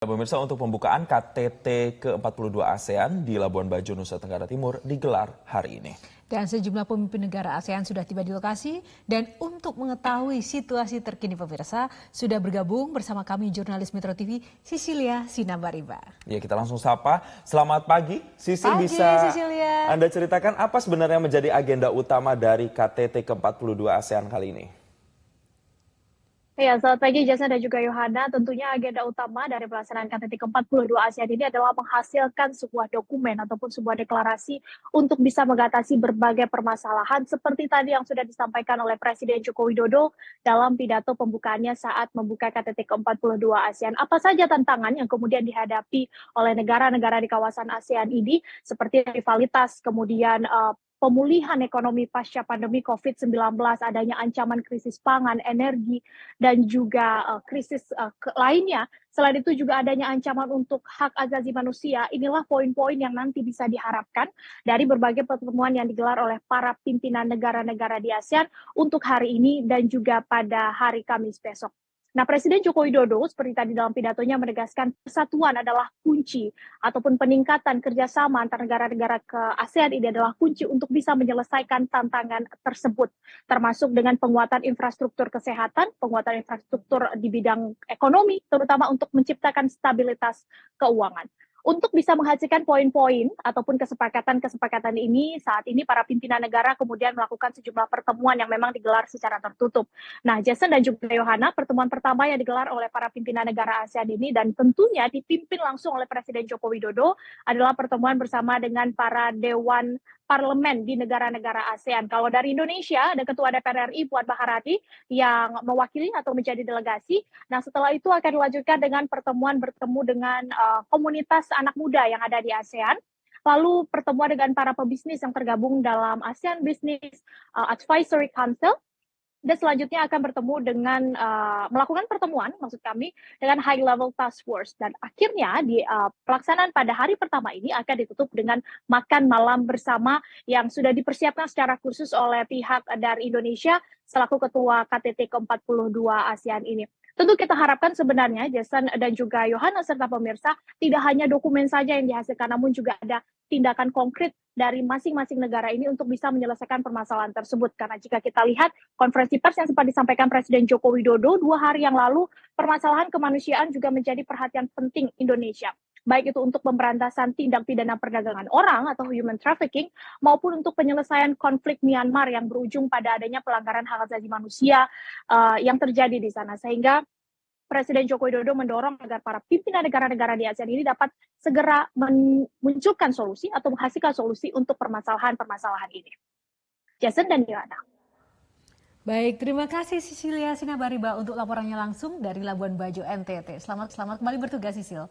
Pemirsa, untuk pembukaan KTT ke-42 ASEAN di Labuan Bajo, Nusa Tenggara Timur digelar hari ini. Dan sejumlah pemimpin negara ASEAN sudah tiba di lokasi. Dan untuk mengetahui situasi terkini pemirsa, sudah bergabung bersama kami jurnalis Metro TV, Sisilia Sinambariba. Ya, kita langsung sapa. Selamat pagi, Sisil. Pagi, Bisa Sisilia. Anda ceritakan apa sebenarnya menjadi agenda utama dari KTT ke-42 ASEAN kali ini? Ya, selamat pagi Jason dan juga Yohana. Tentunya agenda utama dari pelaksanaan KTT ke-42 ASEAN ini adalah menghasilkan sebuah dokumen ataupun sebuah deklarasi untuk bisa mengatasi berbagai permasalahan seperti tadi yang sudah disampaikan oleh Presiden Joko Widodo dalam pidato pembukaannya saat membuka KTT ke-42 ASEAN. Apa saja tantangan yang kemudian dihadapi oleh negara-negara di kawasan ASEAN ini seperti rivalitas, kemudian pemulihan ekonomi pasca pandemi COVID-19, adanya ancaman krisis pangan, energi, dan juga krisis lainnya. Selain itu juga adanya ancaman untuk hak asasi manusia. Inilah poin-poin yang nanti bisa diharapkan dari berbagai pertemuan yang digelar oleh para pimpinan negara-negara di ASEAN untuk hari ini dan juga pada hari Kamis besok. Nah, Presiden Joko Widodo seperti tadi dalam pidatonya menegaskan persatuan adalah kunci ataupun peningkatan kerjasama antar negara-negara ke ASEAN ini adalah kunci untuk bisa menyelesaikan tantangan tersebut, termasuk dengan penguatan infrastruktur kesehatan, penguatan infrastruktur di bidang ekonomi, terutama untuk menciptakan stabilitas keuangan. Untuk bisa menghasilkan poin-poin ataupun kesepakatan-kesepakatan ini, saat ini para pimpinan negara kemudian melakukan sejumlah pertemuan yang memang digelar secara tertutup. Nah, Jason dan juga Yohana, pertemuan pertama yang digelar oleh para pimpinan negara ASEAN ini dan tentunya dipimpin langsung oleh Presiden Joko Widodo adalah pertemuan bersama dengan para dewan parlemen di negara-negara ASEAN. Kalau dari Indonesia, ada Ketua DPR RI Puan Maharani yang mewakili atau menjadi delegasi. Nah, setelah itu akan dilanjutkan dengan pertemuan bertemu dengan komunitas anak muda yang ada di ASEAN. Lalu pertemuan dengan para pebisnis yang tergabung dalam ASEAN Business Advisory Council. Dan selanjutnya akan bertemu dengan melakukan pertemuan, maksud kami, dengan high level task force. Dan akhirnya di pelaksanaan pada hari pertama ini akan ditutup dengan makan malam bersama yang sudah dipersiapkan secara khusus oleh pihak dari Indonesia selaku ketua KTT ke-42 ASEAN ini. Tentu kita harapkan sebenarnya Jason dan juga Yohana serta pemirsa tidak hanya dokumen saja yang dihasilkan, namun juga ada tindakan konkret dari masing-masing negara ini untuk bisa menyelesaikan permasalahan tersebut. Karena jika kita lihat konferensi pers yang sempat disampaikan Presiden Joko Widodo 2 hari yang lalu, permasalahan kemanusiaan juga menjadi perhatian penting Indonesia. Baik itu untuk pemberantasan tindak pidana perdagangan orang atau human trafficking, maupun untuk penyelesaian konflik Myanmar yang berujung pada adanya pelanggaran hak asasi manusia yang terjadi di sana. Sehingga Presiden Joko Widodo mendorong agar para pimpinan negara-negara di ASEAN ini dapat segera memunculkan solusi atau menghasilkan solusi untuk permasalahan-permasalahan ini. Jason dan Diana. Baik, terima kasih Sisilia Sinambariba untuk laporannya langsung dari Labuan Bajo, NTT. Selamat kembali bertugas, Sisil.